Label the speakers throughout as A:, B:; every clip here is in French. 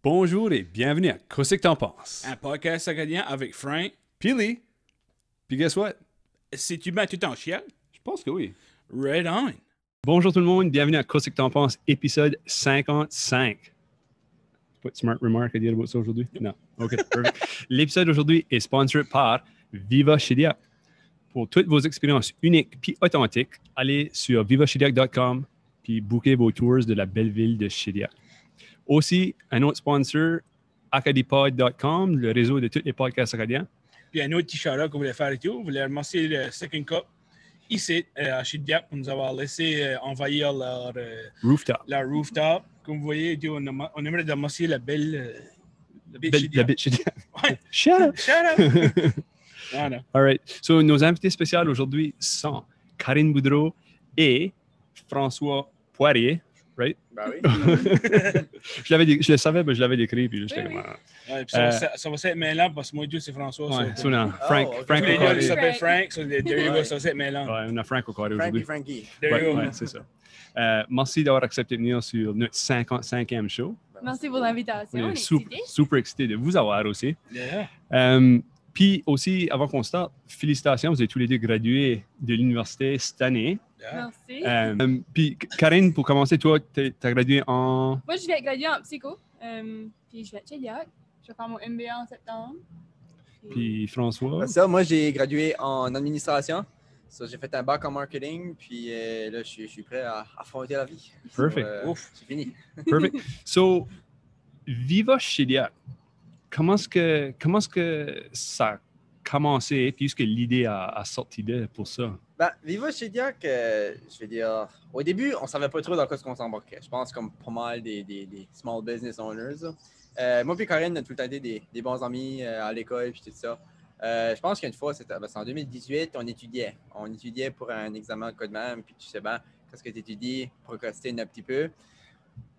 A: Bonjour et bienvenue à Qu'est-ce que t'en penses?
B: Un podcast acadien avec Frank.
A: Puis Lee. Puis guess what?
B: C'est-tu bien tout en chial?
A: Je pense que oui.
B: Right on.
A: Bonjour tout le monde, bienvenue à Qu'est-ce que t'en penses, épisode 55. Pas de smart remark à dire about ça aujourd'hui? Non. OK, perfect. L'épisode d'aujourd'hui est sponsored par Viva Shediac. Pour toutes vos expériences uniques puis authentiques, allez sur vivashediac.com puis bookez vos tours de la belle ville de Shediac. Aussi, un autre sponsor, acadipod.com, le réseau de tous les podcasts acadiens.
B: Puis un autre petit shout-out qu'on voulait faire et tout. On voulait remercier le Second Cup ici à Shediac pour nous avoir laissé envahir leur rooftop. Comme vous voyez, on aimerait remercier la belle
A: Shediac.
B: Ouais.
A: Shut up!
B: Shout out! Voilà.
A: All right. So, nos invités spéciaux aujourd'hui sont Karine Boudreau et François Poirier. Right?
C: Ben oui.
A: Je le savais, mais je l'avais décrit. Puis j'étais
C: Oui,
A: comme.
B: Ouais, puis ça va être mêlant parce que moi et Dieu, c'est François.
A: Ouais,
B: so,
A: so, non.
C: Oh,
A: Frank
C: ok.
A: Frank
B: tous les
A: au
B: gars,
A: carré.
B: ils s'appellent Frank. So there you go,
C: Ouais.
B: ça va être mêlant.
A: Ouais, on a Frank au carré
C: Frankie,
A: aujourd'hui.
C: Frankie.
B: There you go.
A: Ouais, c'est ça. Merci d'avoir accepté de venir sur notre 55e show.
D: Merci pour l'invitation. On est excités.
A: Super excité de vous avoir aussi.
B: Yeah.
A: Puis aussi, avant qu'on starte, félicitations, vous êtes tous les deux gradués de l'université cette année.
B: Yeah.
D: Merci.
A: Puis Karine, pour commencer, toi, tu as gradué en...
D: Moi, je vais graduer en psycho. Puis je vais à Shediac. Je vais faire mon MBA en septembre.
A: Puis François.
C: Ça, moi, j'ai gradué en administration. So, j'ai fait un bac en marketing, puis là, je suis prêt à affronter la vie.
A: Perfect.
C: So,
B: Ouf.
C: c'est fini.
A: Perfect. So, Viva Shediac, comment est-ce que ça a commencé, puis est-ce que l'idée a sorti de pour ça?
C: Ben, Viva Shediac, je vais dire, au début, on ne savait pas trop dans quoi on s'embarquait. Je pense comme pas mal des small business owners. Moi et Karine, on a tout le temps été des bons amis à l'école, puis tout ça. Je pense qu'une fois, c'était en 2018, on étudiait. On étudiait pour un examen de code même, puis tu sais bien, qu'est-ce que tu étudies, procrastine un petit peu.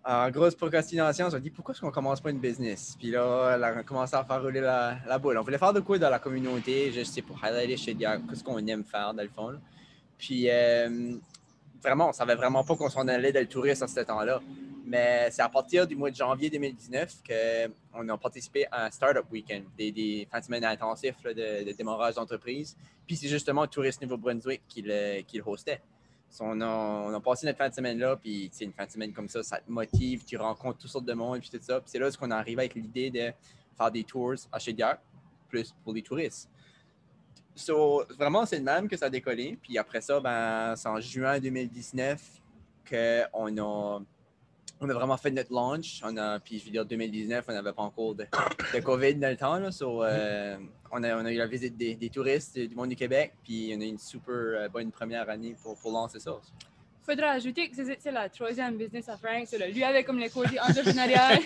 C: En grosse procrastination, on s'est dit pourquoi est-ce qu'on ne commence pas une business? Puis là, on a commencé à faire rouler la boule. On voulait faire de quoi dans la communauté, juste pour highlighter Shediac, qu'est-ce qu'on aime faire dans le fond. Là. Puis vraiment, on ne savait vraiment pas qu'on s'en allait dans le tourisme à ce temps-là. Mais c'est à partir du mois de janvier 2019 qu'on a participé à un Startup Weekend, des fins de semaine intensifs là, de démarrage d'entreprise. Puis c'est justement Tourisme Nouveau-Brunswick qui le hostait. So, on a passé notre fin de semaine-là, puis une fin de semaine comme ça te motive, tu rencontres toutes sortes de monde, puis tout ça. Puis c'est là qu'on est arrivé avec l'idée de faire des tours à Shediac, plus pour les touristes. So, vraiment, c'est le même que ça a décollé. Puis après ça, ben, c'est en juin 2019 qu'on a vraiment fait notre launch. Puis je veux dire, 2019, on n'avait pas encore de COVID dans le temps. Là, so, on a eu la visite des touristes du monde du Québec. Puis on a eu une super bonne première année pour lancer ça.
D: Il faudra ajouter que c'est la troisième business à Frank. Lui avait comme le côté entrepreneurial.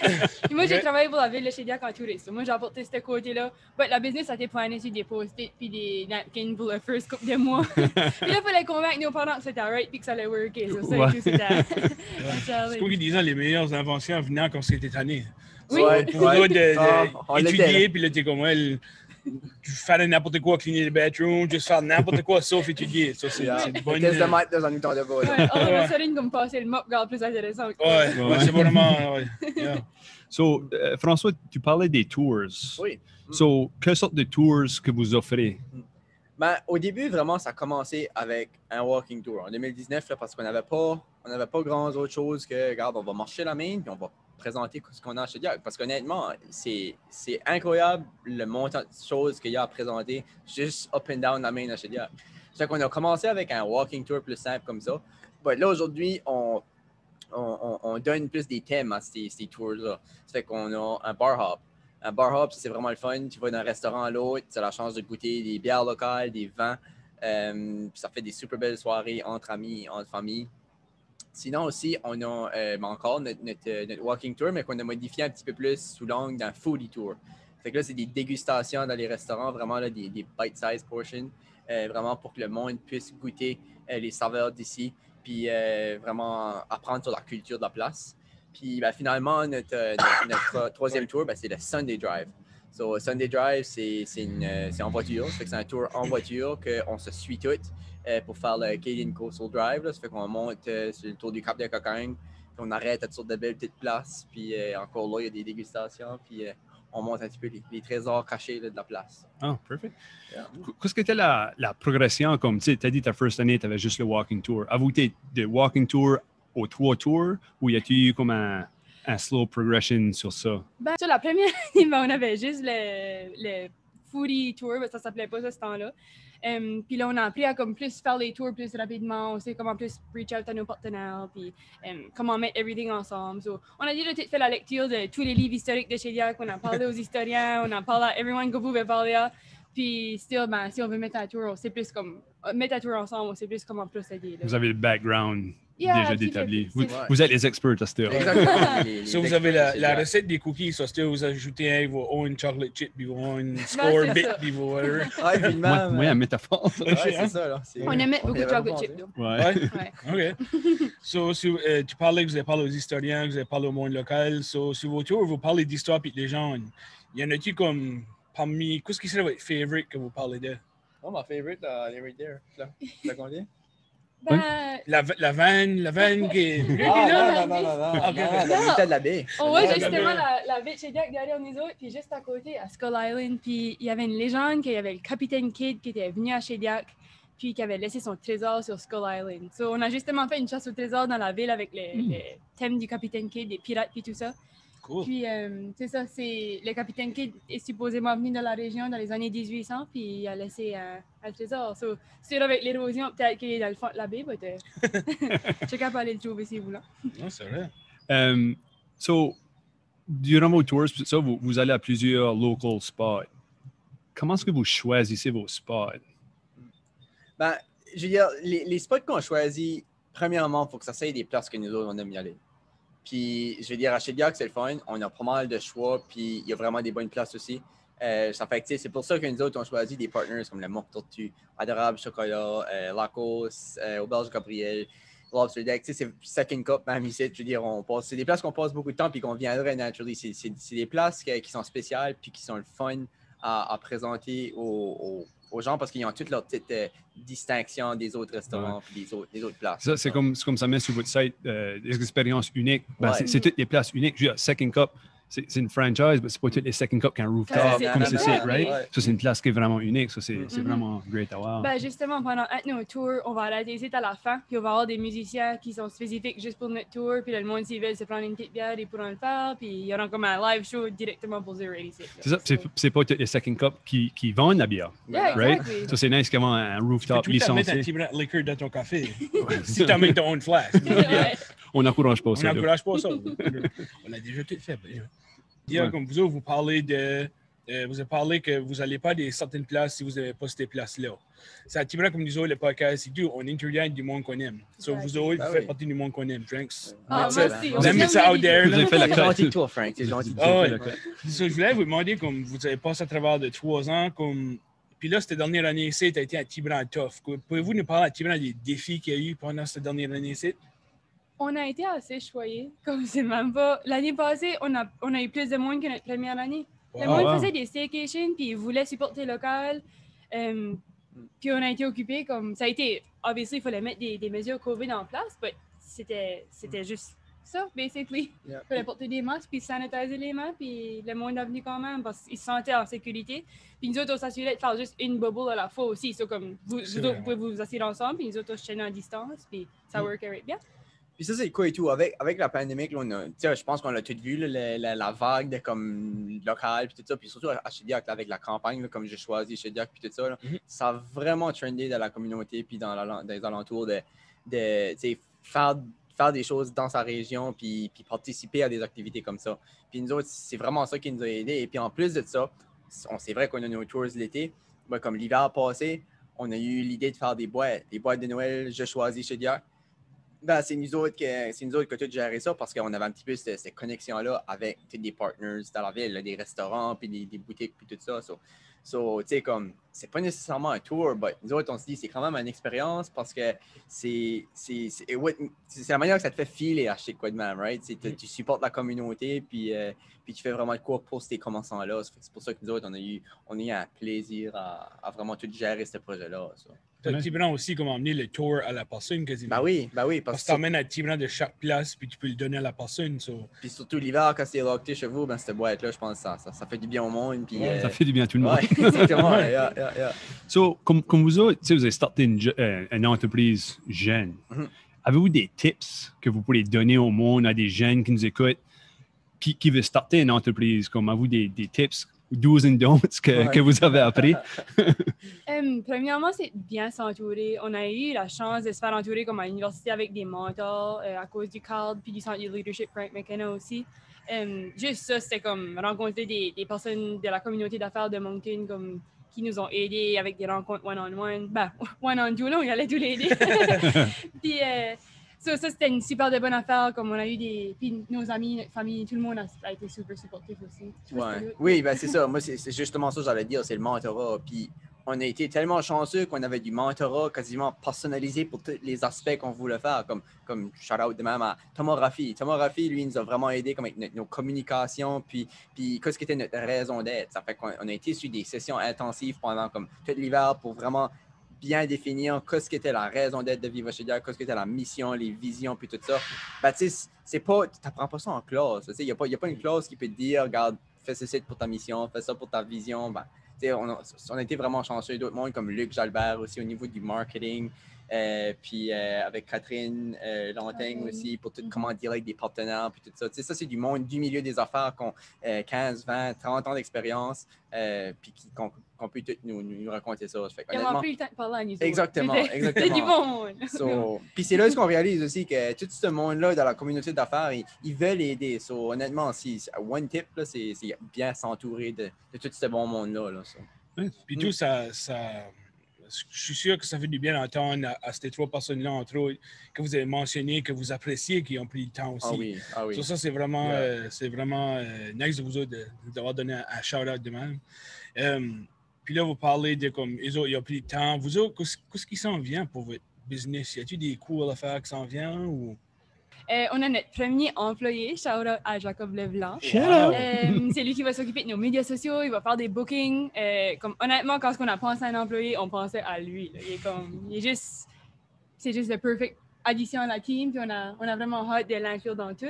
D: Puis moi, j'ai travaillé pour la ville de Shediac en tourisme. Moi, j'ai apporté ce côté-là. But la business a été planée sur des post-it puis des napkins pour le first couple de mois. Puis là, il fallait convaincre nos parents que c'était right puis que ça allait worker. So, ça,
A: Ouais.
B: C'est quoi qui disait les meilleures inventions venant quand c'était année?
D: Oui.
C: Ouais,
B: Pour toi
C: on l'était,
B: d'étudier,
C: là.
B: puis là, t'es comme elle. Tu fais n'importe quoi, cleaner le bathroom, juste faire n'importe quoi sauf étudier. Ça, c'est
C: Yeah.
B: une bonne.
C: Test de maths dans un temps de vol.
D: Ouais, on a fait comme passer le mop, regarde, plus intéressant.
B: Ouais, c'est vraiment. Ouais. Yeah.
A: So, François, tu parlais des tours.
C: Oui.
A: So, quelle sorte de tours que vous offrez?
C: Ben, au début, vraiment, ça a commencé avec un walking tour. En 2019, là, parce qu'on n'avait pas grand autre chose que, regarde, on va marcher la main, puis on va présenter ce qu'on a à Shediac. Parce qu'honnêtement, c'est incroyable le montant de choses qu'il y a à présenter juste up and down la main à Shediac. C'est qu'on a commencé avec un walking tour plus simple comme ça. Mais là, aujourd'hui, on donne plus des thèmes à ces tours-là. Ça fait qu'on a un bar hop. Un bar hop, c'est vraiment le fun. Tu vas d'un restaurant à l'autre, tu as la chance de goûter des bières locales, des vins. Puis ça fait des super belles soirées entre amis, entre familles. Sinon aussi, on a encore notre walking tour, mais qu'on a modifié un petit peu plus sous l'angle d'un foodie tour. Fait que là, c'est des dégustations dans les restaurants, vraiment là, des bite-sized portions, vraiment pour que le monde puisse goûter les saveurs d'ici, puis vraiment apprendre sur la culture de la place. Puis ben, finalement, notre troisième tour, ben, c'est le Sunday Drive. So, Sunday Drive, c'est en voiture. Ça fait que c'est un tour en voiture qu'on se suit toutes pour faire le Canadian Coastal Drive. Là. Ça fait qu'on monte sur le tour du Cap de Cocagne. Puis on arrête à toutes sortes de belles petites places. Puis encore là, il y a des dégustations. Puis on monte un petit peu les trésors cachés là, de la place.
A: Ah, perfect.
C: Yeah.
A: Qu'est-ce que était la progression comme, tu sais, tu as dit ta first année, tu avais juste le walking tour. Avez-vous été de walking tour aux 3 tours ou y a-t-il eu comme un slow progression sur ça?
D: Ben, sur la première année, on avait juste le foodie tour, ça s'appelait pas ça ce temps-là. Puis là, on a appris à comme plus faire les tours plus rapidement. On sait comment plus reach out à nos partenaires, puis comment mettre everything ensemble. So, on a déjà tout fait la lecture de tous les livres historiques de Shediac. On a parlé aux historiens, on a parlé à everyone qu'on pouvait parler à. Puis, still, ben, si on veut mettre un tour, on sait plus comme mettre un tour ensemble, on sait plus comment procéder. Là.
A: Vous avez le background déjà établi. Vous êtes les experts à ce
C: Exactement.
B: So, vous avez la recette des cookies, ça, vous ajoutez vos own chocolate chip, puis vos own score bit, puis vos whatever.
A: Moi, la métaphore.
C: C'est ça, là.
D: On aime beaucoup de chocolate chip.
A: Ouais.
B: OK. So, tu parlais que vous avez parlé aux historiens, que vous avez parlé au monde local. So, sur vos tours, vous parlez d'histoire et de légende. Y en a-t-il comme, parmi, qu'est-ce qui serait votre favorite que vous parlez de?
C: Oh, ma favorite, right there. Là, combien?
D: Ben,
B: La vanne qui est...
C: Non. La de la baie.
D: on voit justement la baie de Shediac derrière nous autres, puis juste à côté, à Skull Island, puis il y avait une légende qu'il y avait le capitaine Kidd qui était venu à Shediac, puis qui avait laissé son trésor sur Skull Island. So, on a justement fait une chasse au trésor dans la ville avec le thème du capitaine Kidd, des pirates, puis tout ça.
B: Cool.
D: Puis, c'est ça, le capitaine Kidd est supposément venu dans la région dans les années 1800, puis il a laissé un trésor. So, sûr, avec l'érosion, peut-être qu'il est dans le fond de la baie, mais je suis capable d'aller le trouver si vous voulez.
B: Non, c'est vrai.
A: So, durant vos tours, ça, vous allez à plusieurs local spots. Comment est-ce que vous choisissez vos spots?
C: Ben, je veux dire, les spots qu'on choisit, premièrement, il faut que ça soit des places que nous autres, on aime y aller. Puis, je veux dire, à Shediac, c'est le fun. On a pas mal de choix, puis il y a vraiment des bonnes places aussi. Ça fait que, c'est pour ça que nous autres, on choisit des partners comme le Morte Tortue, Adorable Chocolat, Lacos, Auberge Gabriel, Lobster Deck. C'est Second Cup, même ici. Je veux dire, c'est des places qu'on passe beaucoup de temps puis qu'on viendrait naturally. C'est des places qui sont spéciales puis qui sont le fun à présenter aux gens parce qu'ils ont toutes leurs petites distinctions des autres restaurants et des autres places.
A: Ça, c'est comme ça met sur votre site des expériences uniques. Ben, c'est toutes les places uniques. Je veux dire, Second Cup, c'est une franchise, mais c'est pas toutes les Second Cup qui ont un rooftop comme c'est, right? Ça, c'est une place qui est vraiment unique. Ça, c'est vraiment great à voir.
D: Ben, justement, pendant nos tours, on va arrêter ici à la fin, puis on va avoir des musiciens qui sont spécifiques juste pour notre tour, puis là, le monde, s'ils veulent se prendre une petite bière, ils pourront le faire, puis il y aura comme un live show directement pour Zero 86.
A: C'est ça, c'est pas toutes les Second Cup qui vendent la bière, right?
D: Exactly.
A: Ça, c'est nice qu'il y ait un rooftop
B: Tu peux tout mettre un
A: licencié.
B: petit brin de liquor dans ton café. Si tu as mis ton own flash.
A: On n'encourage pas
B: On
A: ça.
B: n'encourage pas ça. On a déjà tout fait. Comme vous autres, vous parlez de... vous avez parlé que vous n'allez pas à certaines places si vous n'avez pas ces places-là. C'est un petit peu comme nous autres, le podcast, c'est tout. On intervient du monde qu'on aime. So, vous autres, vous faites partie du monde qu'on aime. Drinks.
D: Merci.
B: Let me out there.
A: Vous avez fait la
C: C'est gentil de toi, Frank. C'est gentil de toi.
B: So, je voulais vous demander, comme vous avez passé à travers de 3 ans, comme... Puis là, cette dernière année ici, tu as été un petit brin tough. Pouvez-vous nous parler un petit brin des défis qu'il y a eu pendant cette dernière année ici?
D: On a été assez choyés, comme c'est même pas. L'année passée, on a eu plus de monde que notre première année. Le monde faisait des staycations, puis ils voulaient supporter local. Puis on a été occupés comme... Ça a été... Obviously, il fallait mettre des mesures COVID en place, mais c'était juste ça, basically. Il fallait porter des masques, puis sanitiser les mains, puis le monde est venu quand même parce qu'ils se sentaient en sécurité. Puis nous autres, on s'assurait de faire juste une bubble à la fois aussi. So, comme vous pouvez vous asseoir ensemble, puis nous autres, on se tenait en distance, puis ça workait bien.
C: Puis ça, c'est quoi et tout. Avec la pandémie, là, je pense qu'on a tout vu, là, la vague de comme local, puis tout ça. Puis surtout à Shediac, avec la campagne, là, comme j'ai choisi Shediac, puis tout ça, là, ça a vraiment trendé dans la communauté, puis dans les alentours de faire des choses dans sa région, puis participer à des activités comme ça. Puis nous autres, c'est vraiment ça qui nous a aidés. Et puis en plus de ça, c'est vrai qu'on a nos tours l'été. Ben, comme l'hiver passé, on a eu l'idée de faire des boîtes de Noël. Je choisis Shediac. Ben, c'est nous autres qui avons tout géré ça parce qu'on avait un petit peu cette connexion-là avec des partners dans la ville, là, des restaurants, puis des boutiques, puis tout ça. So, tu sais, comme, c'est pas nécessairement un tour, mais nous autres, on se dit c'est quand même une expérience parce que c'est la manière que ça te fait filer acheter quoi de même, right? Tu supportes la communauté, puis tu fais vraiment de quoi pour ces commençants-là. C'est pour ça que nous autres, on a eu un plaisir à vraiment tout gérer ce projet-là. So.
B: Tiburon aussi, comme emmener le tour à la personne quasiment.
C: Ben oui.
B: Parce que tu emmènes à Tiburon de chaque place, puis tu peux le donner à la personne.
C: Puis surtout l'hiver, quand c'est locké chez vous, ben cette boîte-là, je pense que ça fait du bien au monde. Puis,
A: Ça fait du bien à tout le monde.
C: Ouais, exactement. Yeah.
A: So, comme vous autres, vous avez starté une entreprise jeune.
C: Mhm.
A: Avez-vous des tips que vous pourriez donner au monde, à des jeunes qui nous écoutent, qui veulent starter une entreprise? Comme avez-vous des tips, do's and don'ts que vous avez appris?
D: Premièrement, c'est bien s'entourer. On a eu la chance de se faire entourer comme à l'université avec des mentors à cause du cadre puis du centre de leadership Frank McKenna aussi. Juste ça, c'était comme rencontrer des personnes de la communauté d'affaires de Moncton comme, qui nous ont aidés avec des rencontres one-on-one. Ben, one-on-two, là, on y allait tous les deux. Puis ça, c'était une super de bonne affaire. Comme on a eu puis nos amis, notre famille, tout le monde a été super supportif aussi.
C: Oui, ben c'est ça. Moi, c'est justement ça que j'allais dire, c'est le mentorat. Puis on a été tellement chanceux qu'on avait du mentorat quasiment personnalisé pour tous les aspects qu'on voulait faire, comme shout-out de même à Thomas Raffi. Thomas Raffi, lui, nous a vraiment aidé comme avec nos communications, puis qu'est-ce qui était notre raison d'être. Ça fait qu'on a été sur des sessions intensives pendant comme tout l'hiver pour vraiment bien définir qu'est-ce qui était la raison d'être de Viva chez Diac, qu'est-ce qui était la mission, les visions, puis tout ça. Ben, tu sais, c'est pas, tu n'apprends pas ça en classe. Il n'y a pas une classe qui peut te dire, regarde, fais ceci pour ta mission, fais ça pour ta vision. Ben, on a été vraiment chanceux. D'autres mondes comme Luc Jalbert aussi au niveau du marketing. Puis avec Catherine Lantaigne aussi pour tout comment dire avec des partenaires puis tout ça. Tu sais, ça, c'est du monde du milieu des affaires qui ont 15, 20, 30 ans d'expérience puis qu'on peut tout nous raconter ça. Fait,
D: il n'y a plus le temps de parler à nous autres.
C: Exactement.
D: C'est du bon monde.
C: Puis c'est là qu'on réalise aussi que tout ce monde-là dans la communauté d'affaires, ils veulent aider. So, honnêtement, one tip, là, c'est bien s'entourer de tout ce bon monde-là. Là,
B: puis tout ça je suis sûr que ça fait du bien d'entendre à ces trois personnes-là, entre autres, que vous avez mentionné, que vous appréciez, qui ont pris le temps aussi.
C: Ah oui.
B: Ça, c'est vraiment, nice de vous autres d'avoir donné un shout-out de même. Puis là, vous parlez de comme les autres, ils ont pris le temps. Vous autres, qu'est-ce qui s'en vient pour votre business? Y a-t-il des cours à faire qui s'en viennent? Ou...
D: on a notre premier employé, shout-out à Jacob Leblanc. C'est lui qui va s'occuper de nos médias sociaux, il va faire des bookings. Comme, honnêtement, quand on a pensé à un employé, on pensait à lui. Là. C'est juste la perfect addition à la team, puis on a vraiment hâte de l'inclure dans tout.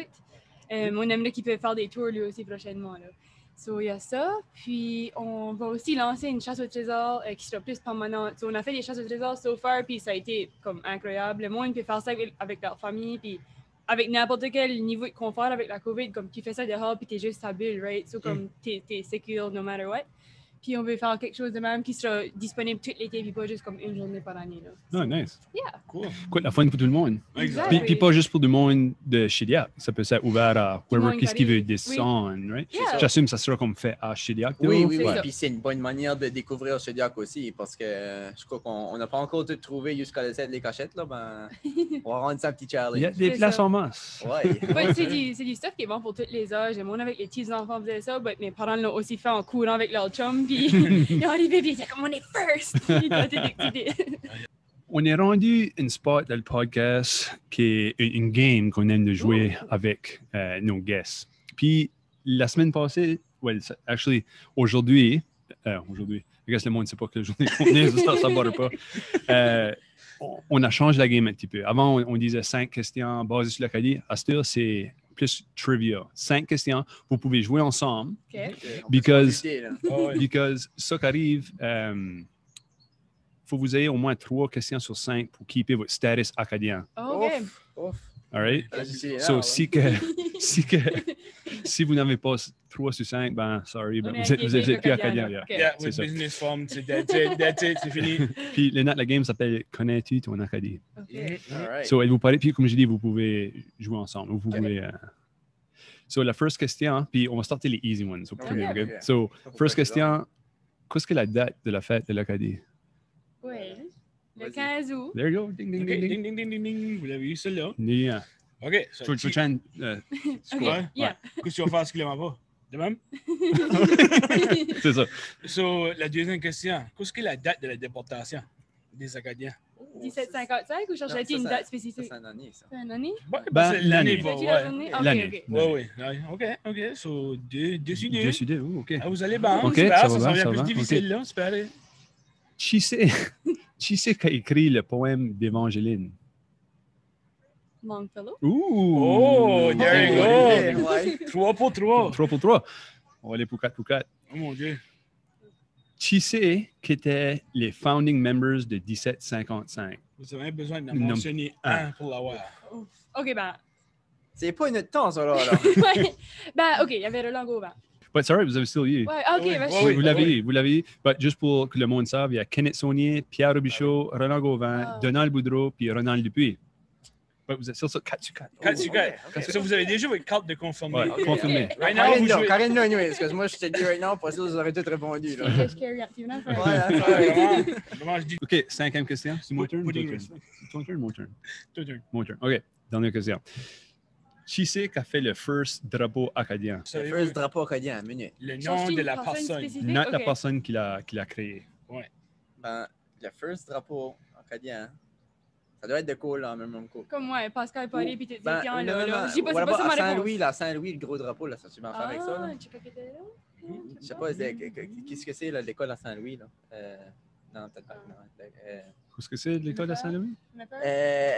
D: On aimerait qu'il peut faire des tours lui aussi prochainement. Là. So, il y a ça. Puis, on va aussi lancer une chasse au trésor qui sera plus permanente. So, on a fait des chasses au trésor so far, puis ça a été comme incroyable. Le monde peut faire ça avec leur famille, puis avec n'importe quel niveau de confort avec la COVID, comme tu fais ça dehors, puis t'es juste stable, right? So, comme t'es secure no matter what. Puis on veut faire quelque chose de même qui sera disponible tout l'été, puis pas juste comme une journée par année. Là.
A: Oh, nice.
D: Yeah.
A: Cool. Quoi, la fun pour tout le monde.
D: Exactly.
A: Puis pas juste pour le monde de Shediac. Ça peut être ouvert à whoever qui veut descendre, right?
D: Yeah.
A: J'assume que ça sera comme fait à Shediac.
C: Oui.
D: Ouais.
C: Puis c'est une bonne manière de découvrir Shediac aussi, parce que je crois qu'on n'a pas encore tout trouvé jusqu'à le set les cachettes. Là, ben, on va rendre ça un petit challenge.
A: Il y a des places en masse.
C: Ouais.
D: C'est du stuff qui est bon pour tous les âges. Moi, avec les petits enfants faisaient ça, mais mes parents l'ont aussi fait en courant avec leur chum, puis ils sont arrivés, puis ils étaient comme on est first.
A: On est rendu une spot dans le podcast qui est une game qu'on aime de jouer avec nos guests. Puis la semaine passée, aujourd'hui, je guess le monde ne sait pas quelle journée on est, ça ne barre pas. On a changé la game un petit peu. Avant, on disait 5 questions basées sur l'Acadie. À ce temps, c'est plus trivia. 5 questions, vous pouvez jouer ensemble.
D: Okay.
A: Because ça qui arrive, faut vous ayez au moins 3 questions sur 5 pour keeper votre status acadien.
D: OK.
A: All right? So, si vous n'avez pas 3 sur 5, ben, sorry, ben, vous êtes plus acadien.
B: Yeah, with business form, that's it, c'est fini.
A: Puis, la game s'appelle Connais-tu ton acadie?
D: Okay.
C: All right.
A: So, vous parlez, puis comme je dis, vous pouvez jouer ensemble. Vous pouvez. So, la first question, puis on va starter les easy ones. So, pretty good.
C: Okay.
A: So, first question, qu'est-ce que la date de la fête de l'Acadie?
D: Oui. Le 15 août.
A: There you go. Ding, ding,
B: Okay,
A: ding, ding.
B: ding, ding, ding, ding. Vous l'avez eu celle-là?
A: Yeah.
B: OK.
A: Tu veux changer?
B: Ouais.
D: Yeah.
B: Qu'est-ce que tu vas faire ce qu'il pas? De même?
A: C'est ça.
B: So, la deuxième question. Qu'est-ce que est la date de la déportation des Acadiens?
D: 1755 ou cherchais-tu une date spécifique?
C: C'est une année, ça.
D: C'est une année?
B: Ouais,
A: Ben, l'année.
B: va,
D: C'est-tu la
B: ouais.
D: journée?
A: L'année.
D: OK.
B: Ouais. OK. So, deux sur deux.
A: 2 sur 2, OK.
B: Ah, vous allez bien.
A: OK,
B: Super,
A: ça va
B: s'en
A: bien,
B: vient
A: ça
B: plus
A: va.
B: difficile, là. Super.
A: Tu sais Qui c'est qui a écrit le poème d'Évangeline?
D: Longfellow.
A: Ouh!
B: Oh, there you go.
C: Ouais.
B: 3 pour 3.
A: 3 pour 3. On va aller pour 4 pour 4.
B: Oh mon Dieu.
A: Qui c'est qui étaient les founding members de 1755?
B: Vous avez besoin de
A: Non.
B: mentionner un pour l'avoir.
D: OK, ben.
C: C'est pas une temps, ça, là.
D: Ouais. Ben, OK, il y avait Roland Gauvin.
A: But sorry, vous avez still eu.
D: Ouais, OK,
B: Oui,
D: ben,
B: oui,
A: Oui, vous l'avez
B: oui.
A: eu, vous l'avez eu. But juste pour que le monde sache, il y a Kenneth Saunier, Pierre Robichaud, Roland Gauvin,
D: Ah.
A: Donald Boudreau, puis Ronald Dupuis. But vous êtes sur ça 4 sur 4.
B: 4 sur 4.
C: ok.
B: Ça, vous avez déjà votre carte de confirmé.
A: Ouais, confirmé.
B: Right now, vous jouez.
C: Karine là, anyway, parce que moi, je te dis right now, pas sûr que vous aurez tout répondu, là.
D: Je carry tu venais faire.
C: Ouais,
B: Ouais, vraiment, vraiment, je dis
A: OK, 5e question. C'est mon turn?
B: Pudding
A: Ton
B: race.
A: turn? Ton turn, mon turn.
B: Tout un.
A: Mon turn. OK, dernière question. Qui c'est qui a fait le first drapeau acadien?
C: Le
B: Savez-vous
C: first drapeau acadien, minute.
B: le nom
D: Cherche-tu
B: de
D: une
B: la
D: personne
B: personne?
D: spécifique?
A: Not la
D: OK.
A: personne qui l'a créé.
C: Ben, le first drapeau acadien, ça doit être de cool, là, en même coup.
D: Comme moi, Pascal Paris, puis tu
C: Ben,
D: tiens,
C: non,
D: là,
C: non,
D: là.
C: non.
D: Je sais pas,
C: Ou
D: c'est
C: là-bas,
D: pas ça ma
C: à
D: réponse.
C: Saint-Louis, là, Saint-Louis, le gros drapeau, là, ça, tu m'en faire avec ça, là.
D: Tu sais pas qui était là?
C: Je sais pas, qu'est-ce que c'est, là, l'école à Saint-Louis, là? Non, peut-être pas. Non,
A: Qu'est-ce que c'est l'école de Saint-Louis?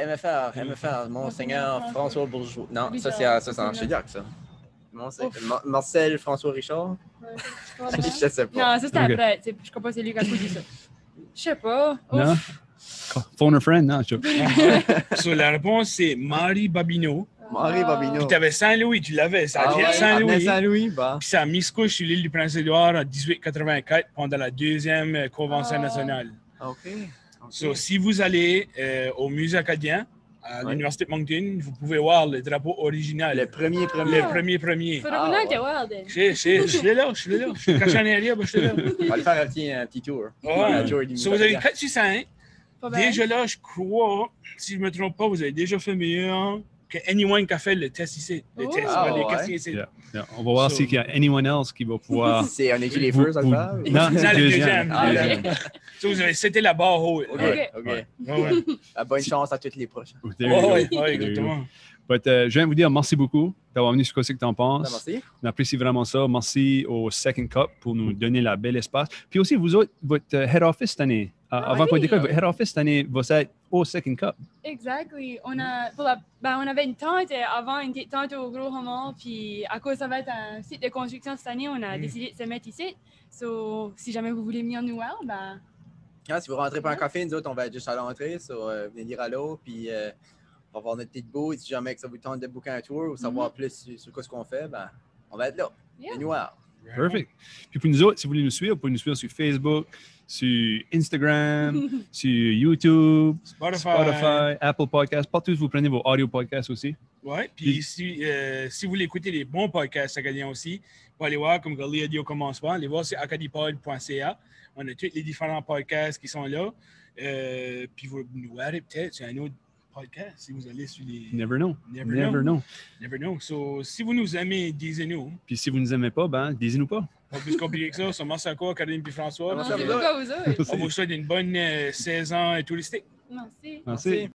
C: MFR, Monseigneur François Bourgeois. Non, ça,
D: Richard.
C: c'est en Chédiac, ça. Marcel François Richard? Je sais pas.
D: Non, ça c'était
A: Ok.
D: après. Tu sais, je crois pas que c'est lui qui a dit ça. Je sais pas.
A: Non?
D: Ouf.
A: Phone a friend? Non, je
B: So, la réponse, c'est Marie Babineau.
C: Marie Babineau.
B: Puis tu avais Saint-Louis, tu l'avais. Ça
C: Ah
B: vient
C: ouais,
B: de Saint-Louis.
C: Saint-Louis, bah.
B: Puis ça a mis se couche sur l'île du Prince-Édouard en 1884 pendant la deuxième Convention
D: Ah.
B: nationale.
C: OK.
B: So, si vous allez au musée acadien à
C: Ouais.
B: l'Université de Moncton, vous pouvez voir le drapeau original.
C: Le premier.
B: Le premier.
D: Faudrait
C: Ah,
D: qu'on aille
C: ouais.
D: te voir, Dan.
B: Je suis là. Je suis caché en arrière, je suis là.
C: On va aller faire un petit tour. Un tour
B: Ouais.
C: du
B: So,
C: musée
B: vous avez
C: acadien.
B: 4 sur 5.
D: Pas bien.
B: Déjà là, je crois, si je ne me trompe pas, vous avez déjà fait meilleur que anyone qui a fait le test ici. Le
D: Oh.
B: test,
C: Ah,
B: les
C: ouais.
B: questions ici.
A: Yeah. Yeah. On va voir
B: So-
A: s'il y a anyone else qui va pouvoir.
C: C'est, on est-tu les
A: Vous-
C: first à le
A: vous-
C: faire? ou-
A: Non,
B: Non,
A: c'est
B: le
A: le
B: deuxième.
C: Ah,
B: Le
C: ok.
B: deuxième. So, vous avez c'était la barre haute.
C: OK,
A: Ouais.
C: OK.
A: Ouais.
B: Ouais.
C: Bonne chance à tous les prochains.
A: There you go.
B: Ouais,
A: There you go.
B: exactement.
A: But, je viens de vous dire merci beaucoup d'avoir venu sur Qu'est-ce que t'en penses.
C: Merci.
A: On apprécie vraiment ça. Merci au Second Cup pour nous donner la belle espace. Puis aussi, vous autres, votre head office cette année, avant qu'on
D: oui.
A: décolle, votre head office cette année va être au Second Cup.
D: Exactly. On avait une tente avant, une petite tente au Gros Roman, puis à cause ça va être un site de construction cette année, on a décidé de se mettre ici. So, si jamais vous voulez venir nous voir, ben,
C: Ah, si vous rentrez pas un café, nous autres, on va être juste à l'entrée. Venez dire allô, puis on va voir notre petite booth. Si jamais que ça vous tente de booker un tour ou savoir plus sur quoi ce qu'on fait, ben, on va être là.
D: Yeah.
C: Venez nous voir.
A: Perfect. Puis pour nous autres, si vous voulez nous suivre, vous pouvez nous suivre sur Facebook, sur Instagram, sur YouTube, Spotify, Apple Podcasts, partout où vous prenez vos audio podcasts aussi.
B: Ouais, puis si vous voulez écouter les bons podcasts acadiens aussi, vous pouvez aller voir, comme Gali a dit au commencement, allez voir sur acadipod.ca. On a tous les différents podcasts qui sont là. Puis vous nous verrez peut-être sur un autre podcast si vous allez sur les.
A: Never know.
B: Never
A: Never
B: know.
A: know.
B: Never know. So, si vous nous aimez, disez-nous.
A: Puis si vous ne nous aimez pas, ben, disez-nous pas.
B: Pas plus compliqué que ça. So, merci encore, Karine et François.
C: Merci
D: merci
C: à vous
D: beaucoup à vous autres.
B: On vous souhaite une bonne saison touristique.
D: Merci.
A: Merci.